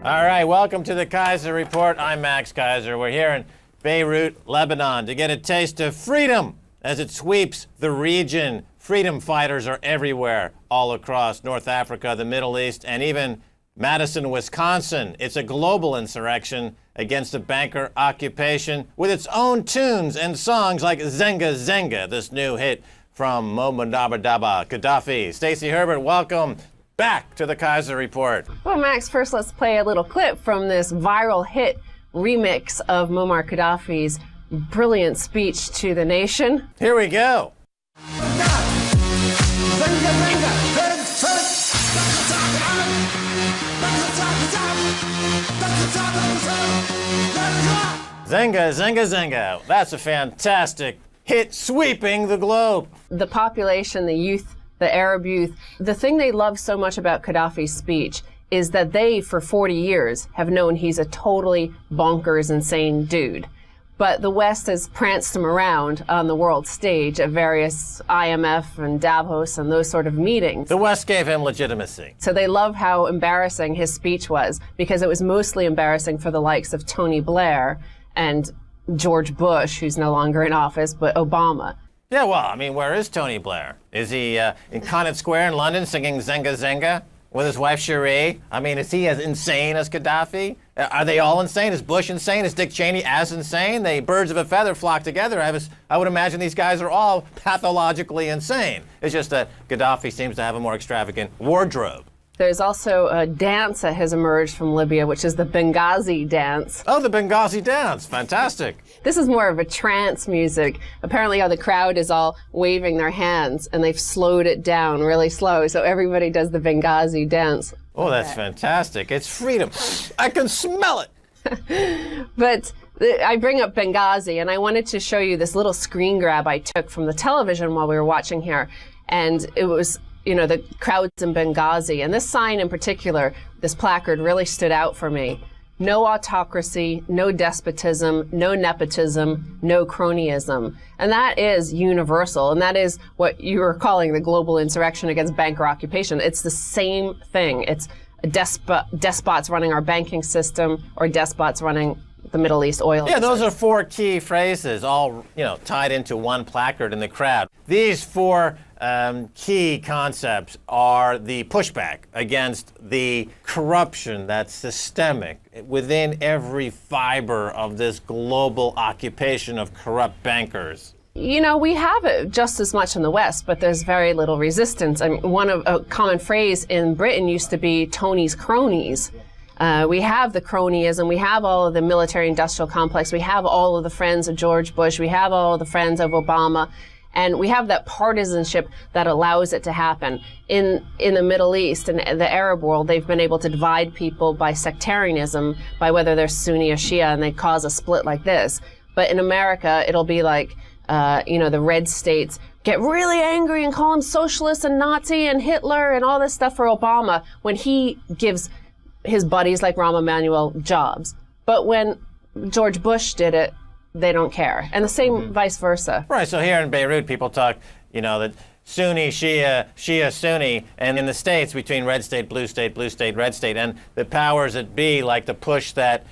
All right, welcome to the Keiser Report. I'm Max Keiser. We're here in Beirut, Lebanon, to get a taste of freedom as it sweeps the region. Freedom fighters are everywhere, all across North Africa, the Middle East, and even Madison, Wisconsin. It's a global insurrection against the banker occupation with its own tunes and songs like Zenga Zenga, this new hit from Muammar Gaddafi. Stacy Herbert, welcome back to the Keiser Report. Well, Max, first let's play a little clip from this viral hit remix of Muammar Gaddafi's brilliant speech to the nation. Here we go. Zenga, Zenga, Zenga. That's a fantastic hit sweeping the globe. The population, the youth, the Arab youth, the thing they love so much about Gaddafi's speech is that they, for 40 years, have known he's a totally bonkers, insane dude. But the West has pranced him around on the world stage at various IMF and Davos and those sort of meetings. The West gave him legitimacy. So they love how embarrassing his speech was, because it was mostly embarrassing for the likes of Tony Blair and George Bush, who's no longer in office, but Obama. Yeah, well, I mean, where is Tony Blair? Is he in Connaught Square in London singing Zenga Zenga with his wife Cherie? I mean, is he as insane as Gaddafi? Are they all insane? Is Bush insane? Is Dick Cheney as insane? They birds of a feather flock together. I would imagine these guys are all pathologically insane. It's just that Gaddafi seems to have a more extravagant wardrobe. There's also a dance that has emerged from Libya, which is the Benghazi dance. Oh, the Benghazi dance. Fantastic. This is more of a trance music. Apparently the crowd is all waving their hands, and they've slowed it down really slow, so everybody does the Benghazi dance. Oh, that's fantastic. It's freedom. I can smell it. But I bring up Benghazi, and I wanted to show you this little screen grab I took from the television while we were watching here. And it was, the crowds in Benghazi. And this sign in particular, this placard, really stood out for me. No autocracy, no despotism, no nepotism, no cronyism. And that is universal. And that is what you were calling the global insurrection against banker occupation. It's the same thing. It's despots running our banking system, or despots running the Middle East oil. Yeah, those are four key phrases, all tied into one placard in the crowd. These four key concepts are the pushback against the corruption that's systemic within every fiber of this global occupation of corrupt bankers. We have it just as much in the West, but there's very little resistance. I mean, a common phrase in Britain used to be Tony's cronies. We have the cronyism, we have all of the military-industrial complex, we have all of the friends of George Bush, we have all of the friends of Obama, and we have that partisanship that allows it to happen. In the Middle East and the Arab world, they've been able to divide people by sectarianism, by whether they're Sunni or Shia, and they cause a split like this. But in America, it'll be like, the red states get really angry and call him socialist and Nazi and Hitler and all this stuff for Obama when he gives his buddies like Rahm Emanuel jobs. But when George Bush did it, they don't care. And the same vice versa. Right, so here in Beirut, people talk, that Sunni, Shia, Shia, Sunni, and in the States, between red state, blue state, red state, and the powers that be like to push that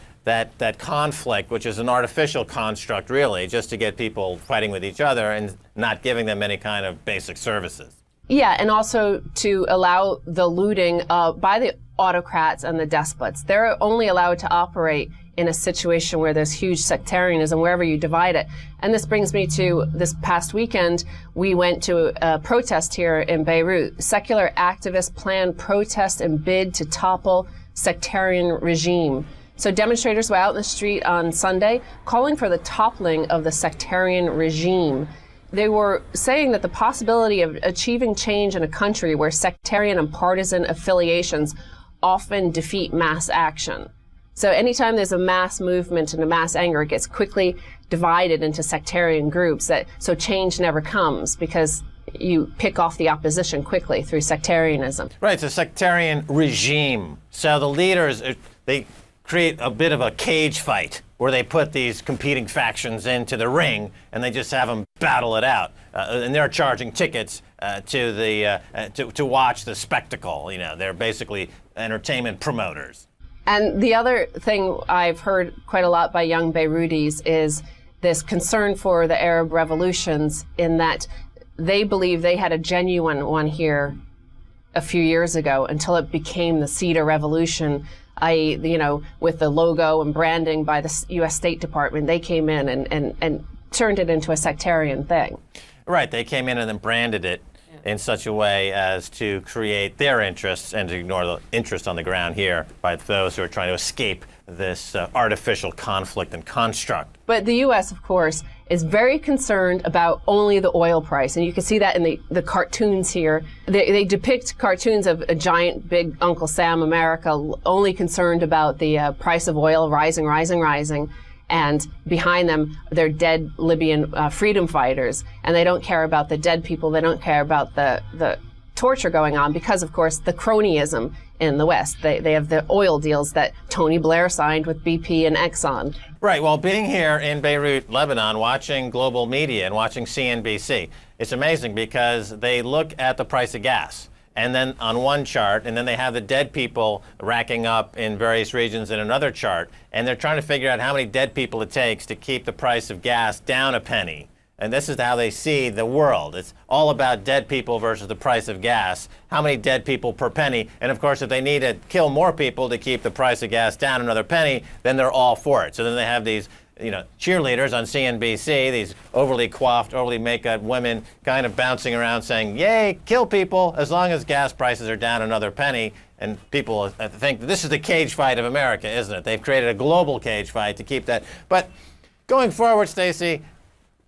conflict, which is an artificial construct, really, just to get people fighting with each other and not giving them any kind of basic services. Yeah, and also to allow the looting by the autocrats and the despots. They're only allowed to operate in a situation where there's huge sectarianism, wherever you divide it. And this brings me to this past weekend, we went to a protest here in Beirut. Secular activists planned protest and bid to topple sectarian regime. So demonstrators were out in the street on Sunday calling for the toppling of the sectarian regime. They were saying that the possibility of achieving change in a country where sectarian and partisan affiliations often defeat mass action. So anytime there's a mass movement and a mass anger, it gets quickly divided into sectarian groups. So change never comes because you pick off the opposition quickly through sectarianism. Right, it's a sectarian regime. So the leaders, they create a bit of a cage fight where they put these competing factions into the ring and they just have them battle it out. And they're charging tickets to watch the spectacle. They're basically entertainment promoters. And the other thing I've heard quite a lot by young Beirutis is this concern for the Arab revolutions, in that they believe they had a genuine one here a few years ago until it became the Cedar Revolution, i.e., with the logo and branding by the U.S. State Department. They came in and turned it into a sectarian thing. Right, they came in and then branded it in such a way as to create their interests and to ignore the interest on the ground here by those who are trying to escape this artificial conflict and construct. But the U.S., of course, is very concerned about only the oil price. And you can see that in the cartoons here. They depict cartoons of a giant, big Uncle Sam America only concerned about the price of oil rising, rising, rising. And behind them, they're dead Libyan freedom fighters. And they don't care about the dead people. They don't care about the torture going on because, of course, the cronyism in the West. They have the oil deals that Tony Blair signed with BP and Exxon. Right. Well, being here in Beirut, Lebanon, watching global media and watching CNBC, it's amazing because they look at the price of gas. And then on one chart, and then they have the dead people racking up in various regions in another chart, and they're trying to figure out how many dead people it takes to keep the price of gas down a penny. And this is how they see the world. It's all about dead people versus the price of gas. How many dead people per penny? And of course, if they need to kill more people to keep the price of gas down another penny, then they're all for it. So then they have these cheerleaders on CNBC, these overly coiffed, overly make-up women kind of bouncing around saying, yay, kill people as long as gas prices are down another penny. And people think this is the cage fight of America, isn't it? They've created a global cage fight to keep that. But going forward, Stacy,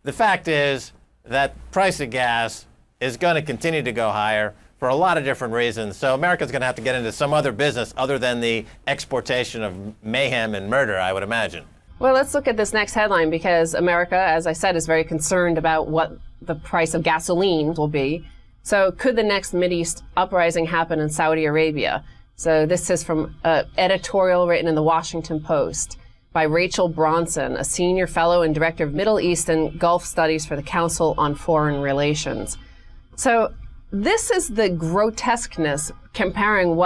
the fact is that price of gas is going to continue to go higher for a lot of different reasons. So America's going to have to get into some other business other than the exportation of mayhem and murder, I would imagine. Well, let's look at this next headline because America, as I said, is very concerned about what the price of gasoline will be. So could the next Mideast uprising happen in Saudi Arabia? So this is from an editorial written in the Washington Post by Rachel Bronson, a senior fellow and director of Middle East and Gulf Studies for the Council on Foreign Relations. So this is the grotesqueness comparing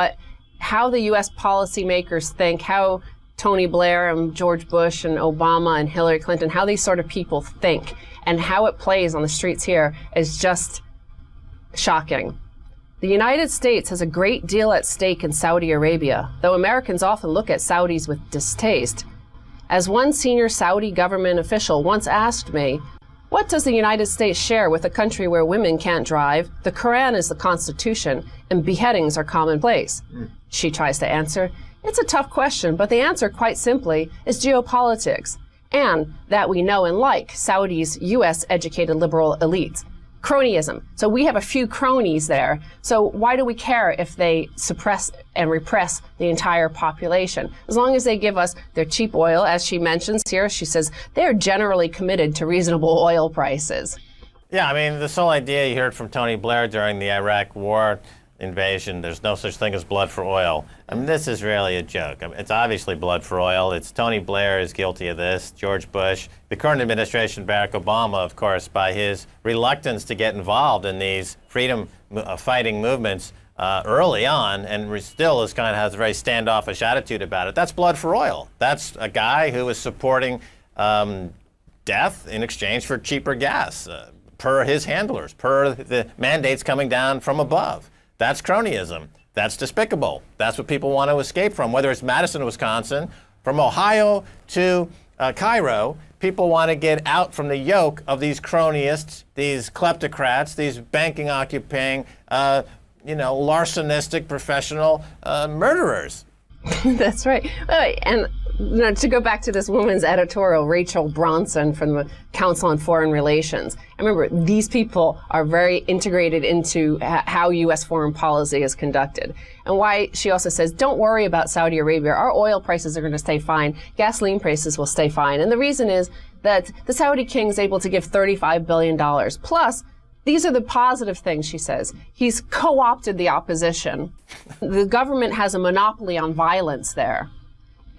how the U.S. policymakers think, how Tony Blair and George Bush and Obama and Hillary Clinton, how these sort of people think and how it plays on the streets here is just shocking. The United States has a great deal at stake in Saudi Arabia, though Americans often look at Saudis with distaste. As one senior Saudi government official once asked me, what does the United States share with a country where women can't drive, the Quran is the Constitution, and beheadings are commonplace? She tries to answer, it's a tough question, but the answer, quite simply, is geopolitics, and that we know and like Saudi's U.S.-educated liberal elites. Cronyism. So we have a few cronies there. So why do we care if they suppress and repress the entire population? As long as they give us their cheap oil, as she mentions here, she says they're generally committed to reasonable oil prices. Yeah, I mean, this whole idea you heard from Tony Blair during the Iraq war invasion, there's no such thing as blood for oil. I mean, this is really a joke. I mean, it's obviously blood for oil. It's Tony Blair is guilty of this, George Bush. The current administration, Barack Obama, of course, by his reluctance to get involved in these freedom fighting movements early on, and still has a very standoffish attitude about it. That's blood for oil. That's a guy who is supporting death in exchange for cheaper gas, per his handlers, per the mandates coming down from above. That's cronyism. That's despicable. That's what people want to escape from, whether it's Madison, Wisconsin, from Ohio to Cairo. People want to get out from the yoke of these cronyists, these kleptocrats, these banking occupying, larcenistic professional murderers. That's right. And to go back to this woman's editorial, Rachel Bronson from the Council on Foreign Relations. And remember, these people are very integrated into how U.S. foreign policy is conducted. And why she also says, don't worry about Saudi Arabia. Our oil prices are going to stay fine. Gasoline prices will stay fine. And the reason is that the Saudi king is able to give $35 billion. Plus, these are the positive things, she says. He's co-opted the opposition. The government has a monopoly on violence there.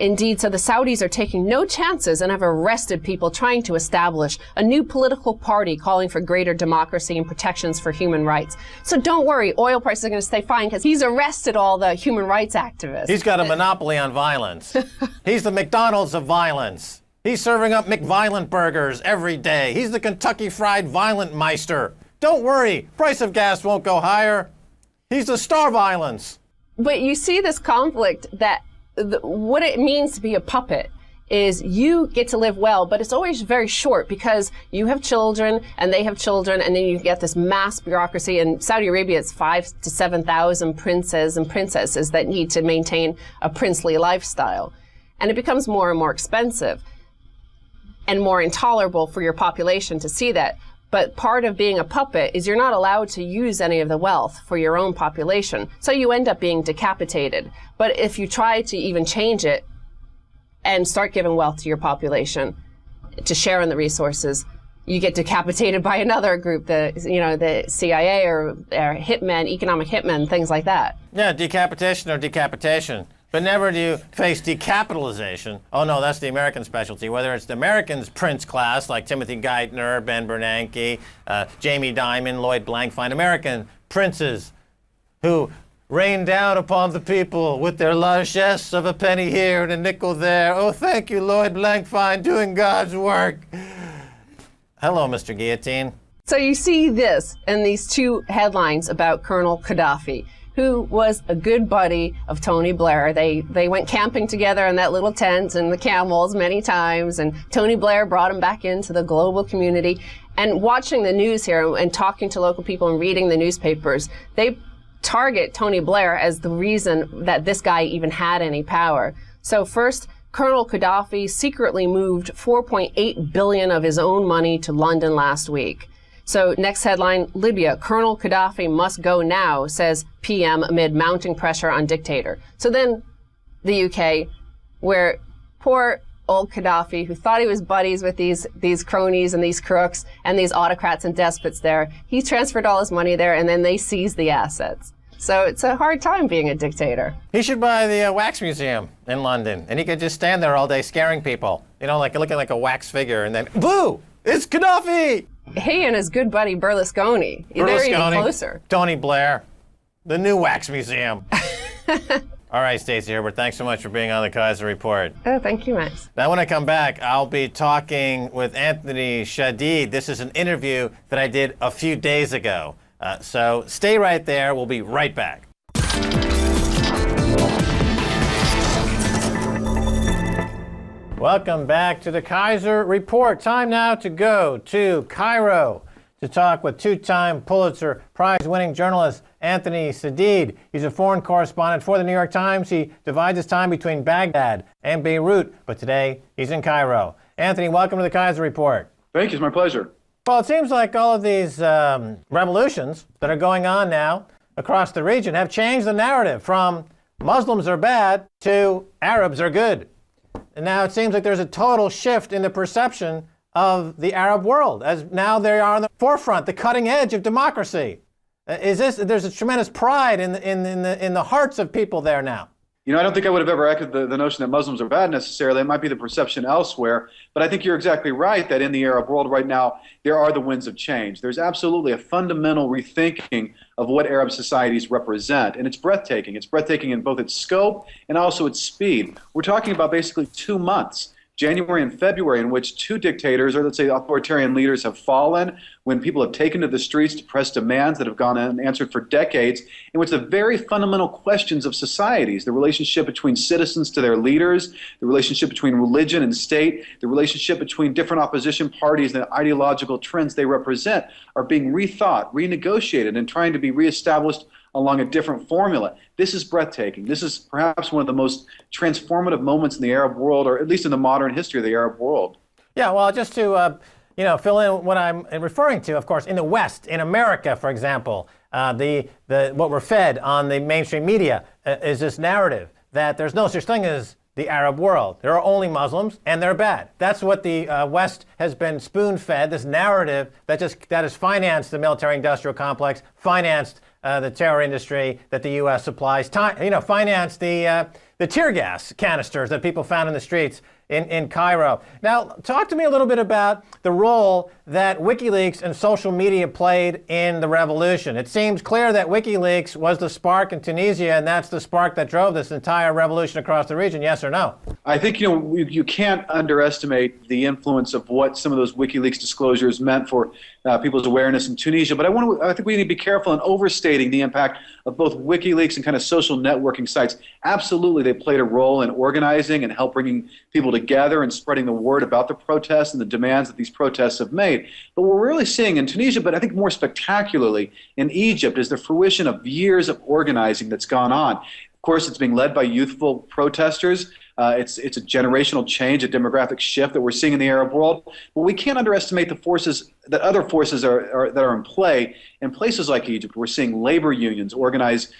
Indeed, so the Saudis are taking no chances and have arrested people trying to establish a new political party calling for greater democracy and protections for human rights. So don't worry, oil prices are going to stay fine because he's arrested all the human rights activists. He's got a monopoly on violence. He's the McDonald's of violence. He's serving up McViolent burgers every day. He's the Kentucky Fried Violent Meister. Don't worry, price of gas won't go higher. He's the star violence. But you see this conflict that what it means to be a puppet is you get to live well, but it's always very short because you have children and they have children, and then you get this mass bureaucracy. In Saudi Arabia, it's 5,000 to 7,000 princes and princesses that need to maintain a princely lifestyle. And it becomes more and more expensive and more intolerable for your population to see that. But part of being a puppet is you're not allowed to use any of the wealth for your own population. So you end up being decapitated. But if you try to even change it and start giving wealth to your population to share in the resources, you get decapitated by another group, the CIA or hitmen, economic hitmen, things like that. Yeah, decapitation or decapitation. But never do you face decapitalization. Oh no, that's the American specialty. Whether it's the Americans' prince class, like Timothy Geithner, Ben Bernanke, Jamie Dimon, Lloyd Blankfein, American princes who rain down upon the people with their largesse of a penny here and a nickel there. Oh, thank you, Lloyd Blankfein, doing God's work. Hello, Mr. Guillotine. So you see this in these two headlines about Colonel Gaddafi, who was a good buddy of Tony Blair. They went camping together in that little tent and the camels many times, and Tony Blair brought him back into the global community. And watching the news here and talking to local people and reading the newspapers, they target Tony Blair as the reason that this guy even had any power. So first, Colonel Gaddafi secretly moved 4.8 billion of his own money to London last week. So next headline, Libya, Colonel Gaddafi must go now, says PM amid mounting pressure on dictator. So then the UK, where poor old Gaddafi, who thought he was buddies with these cronies and these crooks and these autocrats and despots there, he transferred all his money there and then they seized the assets. So it's a hard time being a dictator. He should buy the wax museum in London, and he could just stand there all day scaring people. You know, like looking like a wax figure, and then, boo, it's Gaddafi! He and his good buddy Berlusconi. They're even closer. Tony Blair, the new wax museum. All right, Stacy Herbert, thanks so much for being on the Keiser Report. Oh, thank you, Max. Now, when I come back, I'll be talking with Anthony Shadid. This is an interview that I did a few days ago. So stay right there. We'll be right back. Welcome back to the Keiser Report. Time now to go to Cairo to talk with two-time Pulitzer Prize-winning journalist Anthony Shadid. He's a foreign correspondent for the New York Times. He divides his time between Baghdad and Beirut, but today he's in Cairo. Anthony, welcome to the Keiser Report. Thank you. It's my pleasure. Well, it seems like all of these revolutions that are going on now across the region have changed the narrative from Muslims are bad to Arabs are good. And now it seems like there's a total shift in the perception of the Arab world, as now they are on the forefront, the cutting edge of democracy. There's a tremendous pride in the hearts of people there now. You know, I don't think I would have ever echoed the notion that Muslims are bad necessarily. It might be the perception elsewhere. But I think you're exactly right that in the Arab world right now, there are the winds of change. There's absolutely a fundamental rethinking of what Arab societies represent. And it's breathtaking. It's breathtaking in both its scope and also its speed. We're talking about basically 2 months, January and February, in which two dictators, or let's say authoritarian leaders, have fallen, when people have taken to the streets to press demands that have gone unanswered for decades, in which the very fundamental questions of societies, the relationship between citizens to their leaders, the relationship between religion and state, the relationship between different opposition parties and the ideological trends they represent, are being rethought, renegotiated, and trying to be reestablished along a different formula. This is breathtaking. This is perhaps one of the most transformative moments in the Arab world, or at least in the modern history of the Arab world. Yeah, well, just to fill in what I'm referring to, of course, in the West, in America, for example, what we're fed on the mainstream media is this narrative that there's no such thing as the Arab world. There are only Muslims, and they're bad. That's what the West has been spoon-fed, this narrative that has financed the military-industrial complex, financed the terror industry that the U.S. supplies, financed the tear gas canisters that people found in the streets in Cairo. Now, talk to me a little bit about the role that WikiLeaks and social media played in the revolution. It seems clear that WikiLeaks was the spark in Tunisia, and that's the spark that drove this entire revolution across the region, yes or no? I think, you can't underestimate the influence of what some of those WikiLeaks disclosures meant for people's awareness in Tunisia. But I think we need to be careful in overstating the impact of both WikiLeaks and kind of social networking sites. Absolutely, they played a role in organizing and help bringing people together and spreading the word about the protests and the demands that these protests have made. But what we're really seeing in Tunisia, but I think more spectacularly in Egypt, is the fruition of years of organizing that's gone on. Of course, it's being led by youthful protesters. It's a generational change, a demographic shift that we're seeing in the Arab world. But we can't underestimate the forces that other forces that are in play in places like Egypt. We're seeing labor unions organize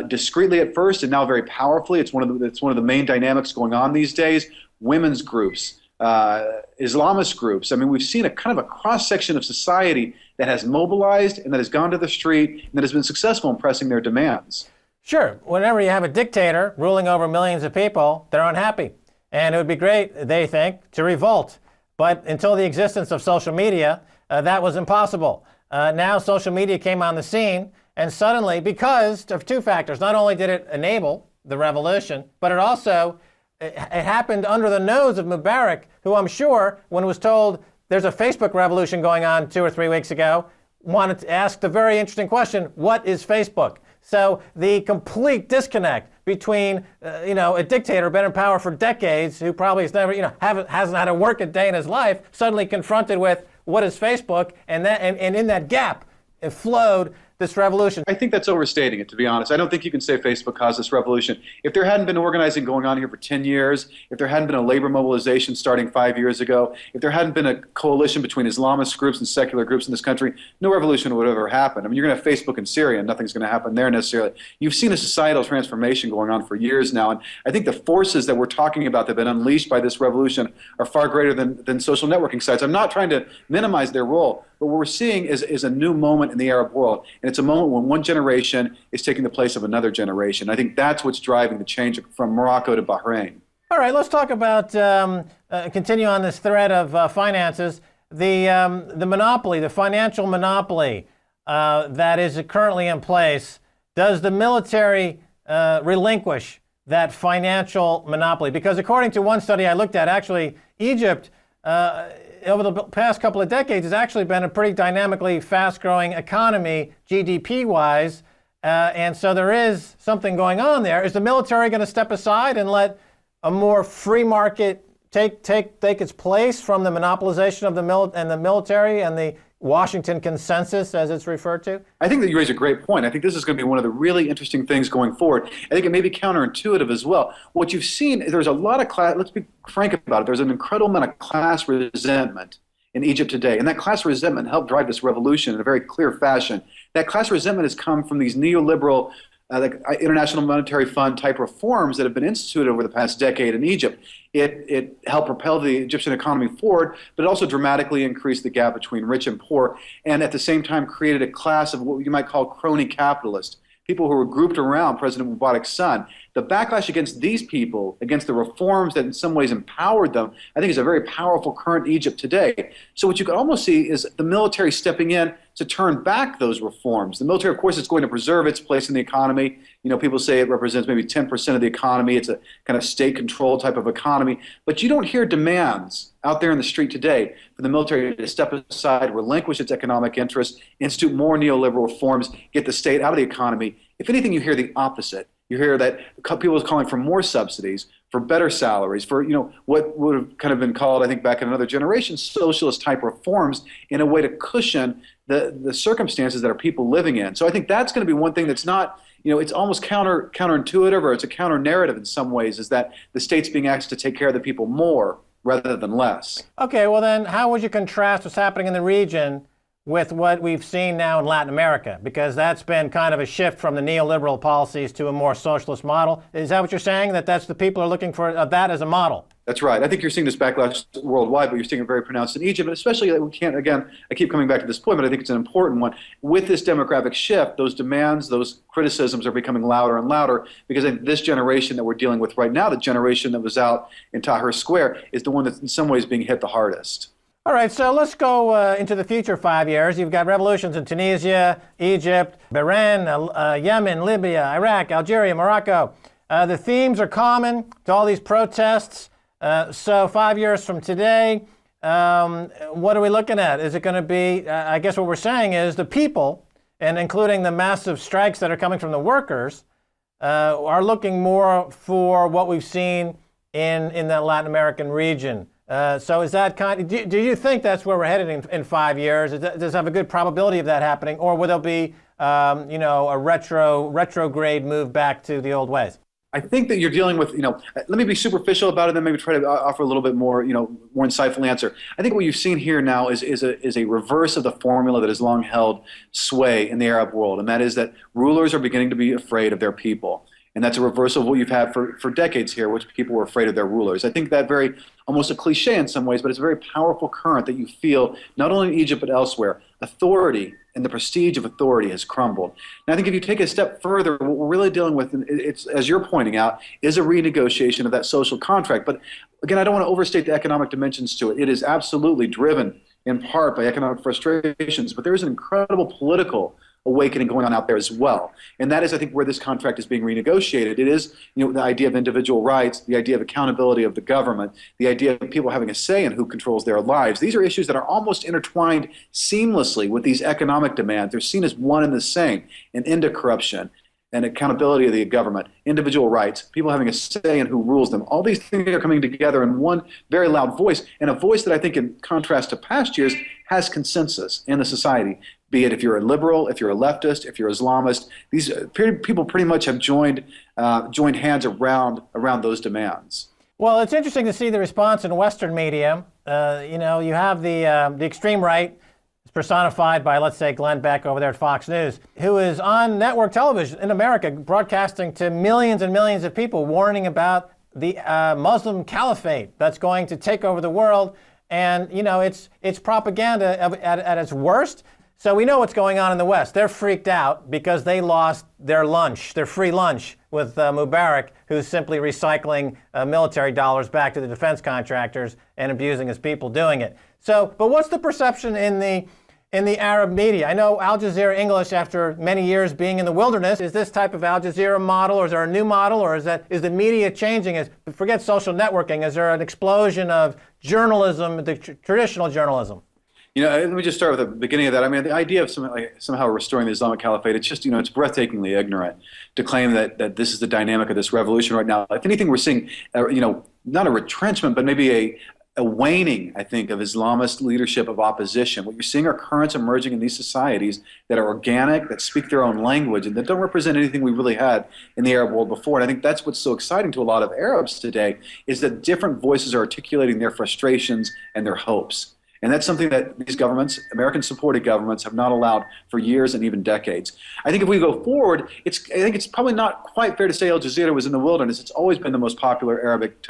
discreetly at first, and now very powerfully. It's one of the main dynamics going on these days. Women's groups, Islamist groups. I mean, we've seen a kind of a cross section of society that has mobilized and that has gone to the street and that has been successful in pressing their demands. Sure. Whenever you have a dictator ruling over millions of people, they're unhappy. And it would be great, they think, to revolt. But until the existence of social media, that was impossible. Now social media came on the scene, and suddenly, because of two factors, not only did it enable the revolution, but it also it happened under the nose of Mubarak, who I'm sure, when was told there's a Facebook revolution going on 2 or 3 weeks ago, wanted to ask the very interesting question, what is Facebook? So the complete disconnect between, a dictator been in power for decades, who probably has never, hasn't had to work a day in his life, suddenly confronted with what is Facebook, and in that gap, it flowed this revolution. I think that's overstating it, to be honest. I don't think you can say Facebook caused this revolution. If there hadn't been organizing going on here for 10 years, if there hadn't been a labor mobilization starting 5 years ago, if there hadn't been a coalition between Islamist groups and secular groups in this country, no revolution would have ever happened. I mean, you're going to have Facebook in Syria, and nothing's going to happen there necessarily. You've seen a societal transformation going on for years now, and I think the forces that we're talking about that have been unleashed by this revolution are far greater than social networking sites. I'm not trying to minimize their role, but what we're seeing is a new moment in the Arab world, and it's a moment when one generation is taking the place of another generation. I think that's what's driving the change from Morocco to Bahrain. All right, let's talk about, continue on this thread of finances, the monopoly, the financial monopoly that is currently in place. Does the military relinquish that financial monopoly? Because according to one study I looked at, actually, Egypt, over the past couple of decades, has actually been a pretty dynamically fast-growing economy, GDP-wise, and so there is something going on there. Is the military going to step aside and let a more free market take its place from the monopolization of the military and the Washington consensus, as it's referred to? I think that you raise a great point. I think this is going to be one of the really interesting things going forward. I think it may be counterintuitive as well. What you've seen, there's a lot of class, let's be frank about it, there's an incredible amount of class resentment in Egypt today. And that class resentment helped drive this revolution in a very clear fashion. That class resentment has come from these neoliberal International Monetary Fund type reforms that have been instituted over the past decade in Egypt. It helped propel the Egyptian economy forward, but it also dramatically increased the gap between rich and poor, and at the same time created a class of what you might call crony capitalists, people who were grouped around President Mubarak's son. The backlash against these people, against the reforms that in some ways empowered them, I think is a very powerful current in Egypt today. So what you can almost see is the military stepping in to turn back those reforms. The military, of course, is going to preserve its place in the economy. People say it represents maybe 10% of the economy. It's a kind of state-controlled type of economy. But you don't hear demands out there in the street today for the military to step aside, relinquish its economic interests, institute more neoliberal reforms, get the state out of the economy. If anything, you hear the opposite. You hear that people are calling for more subsidies, for better salaries, for what would have kind of been called, I think, back in another generation, socialist-type reforms in a way to cushion the circumstances that are people living in. So I think that's going to be one thing that's not, it's almost counterintuitive, or it's a counter-narrative in some ways, is that the state's being asked to take care of the people more rather than less. Okay, well then, how would you contrast what's happening in the region with what we've seen now in Latin America? Because that's been kind of a shift from the neoliberal policies to a more socialist model. Is that what you're saying, that that's the people are looking for that as a model? That's right. I think you're seeing this backlash worldwide, but you're seeing it very pronounced in Egypt, and especially we can't, again, I keep coming back to this point, but I think it's an important one. With this demographic shift, those demands, those criticisms are becoming louder and louder because I think this generation that we're dealing with right now, the generation that was out in Tahrir Square, is the one that's in some ways being hit the hardest. All right, so let's go into the future 5 years. You've got revolutions in Tunisia, Egypt, Bahrain, Yemen, Libya, Iraq, Algeria, Morocco. The themes are common to all these protests. So 5 years from today, what are we looking at? Is it going to be, I guess what we're saying is the people, and including the massive strikes that are coming from the workers, are looking more for what we've seen in the Latin American region. So is that do you think that's where we're headed in 5 years? Does it have a good probability of that happening, or will there be, a retrograde move back to the old ways? I think that you're dealing with, let me be superficial about it, then maybe try to offer a little bit more, more insightful answer. I think what you've seen here now is a reverse of the formula that has long held sway in the Arab world, and that is that rulers are beginning to be afraid of their people. And that's a reversal of what you've had for decades here, which people were afraid of their rulers. I think that almost a cliche in some ways, but it's a very powerful current that you feel not only in Egypt but elsewhere. Authority and the prestige of authority has crumbled. And I think if you take a step further, what we're really dealing with, it's, as you're pointing out, is a renegotiation of that social contract. But again, I don't want to overstate the economic dimensions to it. It is absolutely driven in part by economic frustrations, but there is an incredible political awakening going on out there as well. And that is, I think, where this contract is being renegotiated. It is, the idea of individual rights, the idea of accountability of the government, the idea of people having a say in who controls their lives. These are issues that are almost intertwined seamlessly with these economic demands. They're seen as one and the same, an end to corruption and accountability of the government, individual rights, people having a say in who rules them. All these things are coming together in one very loud voice, and a voice that I think, in contrast to past years, has consensus in the society. Be it if you're a liberal, if you're a leftist, if you're Islamist, these people pretty much have joined hands around those demands. Well, it's interesting to see the response in Western media. You have the extreme right, personified by, let's say, Glenn Beck over there at Fox News, who is on network television in America, broadcasting to millions and millions of people, warning about the Muslim caliphate that's going to take over the world. And, it's propaganda at its worst. So we know what's going on in the West. They're freaked out because they lost their free lunch with Mubarak, who's simply recycling military dollars back to the defense contractors and abusing his people doing it. So, but what's the perception in the Arab media? I know Al Jazeera English, after many years being in the wilderness, is this type of Al Jazeera model, or is there a new model, or is the media changing? Forget social networking. Is there an explosion of journalism, the traditional journalism? Let me just start with the beginning of that. I mean, the idea of somehow restoring the Islamic Caliphate, it's just, it's breathtakingly ignorant to claim that this is the dynamic of this revolution right now. If anything, we're seeing, not a retrenchment, but maybe a waning, I think, of Islamist leadership of opposition. What you're seeing are currents emerging in these societies that are organic, that speak their own language, and that don't represent anything we really had in the Arab world before. And I think that's what's so exciting to a lot of Arabs today, is that different voices are articulating their frustrations and their hopes. And that's something that these governments, American-supported governments, have not allowed for years and even decades. I think if we go forward, I think it's probably not quite fair to say Al Jazeera was in the wilderness. It's always been the most popular Arabic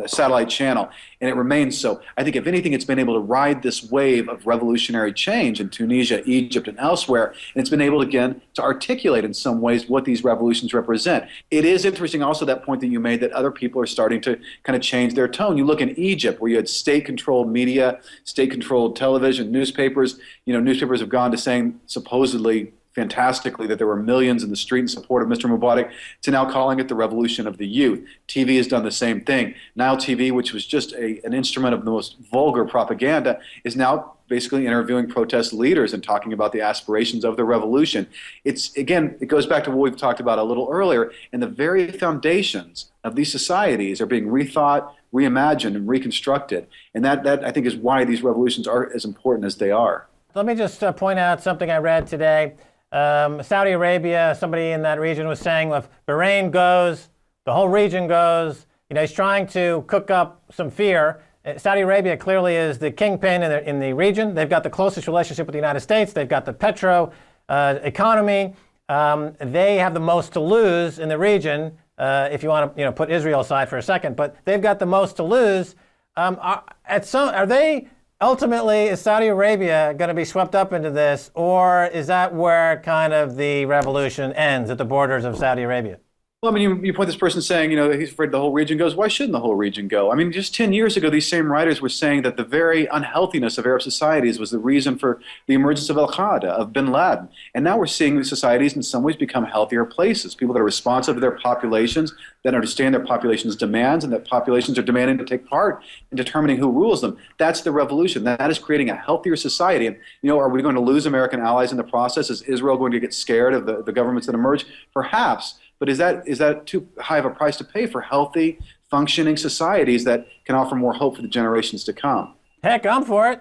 satellite channel, and it remains so. I think if anything, it's been able to ride this wave of revolutionary change in Tunisia, Egypt, and elsewhere, and it's been able, again, to articulate in some ways what these revolutions represent. It is interesting also, that point that you made, that other people are starting to kind of change their tone. You look in Egypt, where you had state-controlled media, state-controlled television, newspapers. Newspapers have gone to saying, supposedly, fantastically, that there were millions in the street in support of Mr. Mubarak, to now calling it the revolution of the youth. TV has done the same thing. Now TV, which was just an instrument of the most vulgar propaganda, is now basically interviewing protest leaders and talking about the aspirations of the revolution. It goes back to what we've talked about a little earlier, and the very foundations of these societies are being rethought, reimagined, and reconstructed. And that I think is why these revolutions are as important as they are. Let me just point out something I read today. Saudi Arabia, somebody in that region was saying, if Bahrain goes, the whole region goes. He's trying to cook up some fear. Saudi Arabia clearly is the kingpin in the region. They've got the closest relationship with the United States. They've got the petro economy. They have the most to lose in the region. if you want to put Israel aside for a second, but they've got the most to lose. Are they ultimately, is Saudi Arabia going to be swept up into this, or is that where kind of the revolution ends, at the borders of Saudi Arabia? Well, I mean, you point this person saying, he's afraid the whole region goes. Why shouldn't the whole region go? I mean, just 10 years ago, these same writers were saying that the very unhealthiness of Arab societies was the reason for the emergence of Al-Qaeda, of bin Laden. And now we're seeing these societies in some ways become healthier places, people that are responsive to their populations, that understand their population's demands, and that populations are demanding to take part in determining who rules them. That's the revolution. That is creating a healthier society. And, are we going to lose American allies in the process? Is Israel going to get scared of the governments that emerge? Perhaps. But is that too high of a price to pay for healthy, functioning societies that can offer more hope for the generations to come? Heck, I'm for it.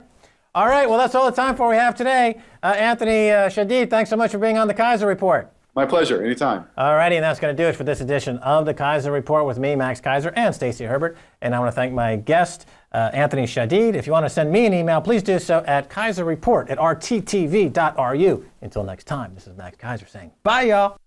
All right, well, that's all the time we have today. Anthony Shadid, thanks so much for being on the Keiser Report. My pleasure, anytime. All righty, and that's going to do it for this edition of the Keiser Report with me, Max Keiser, and Stacy Herbert. And I want to thank my guest, Anthony Shadid. If you want to send me an email, please do so at keiserreport@rttv.ru. Until next time, this is Max Keiser saying bye, y'all.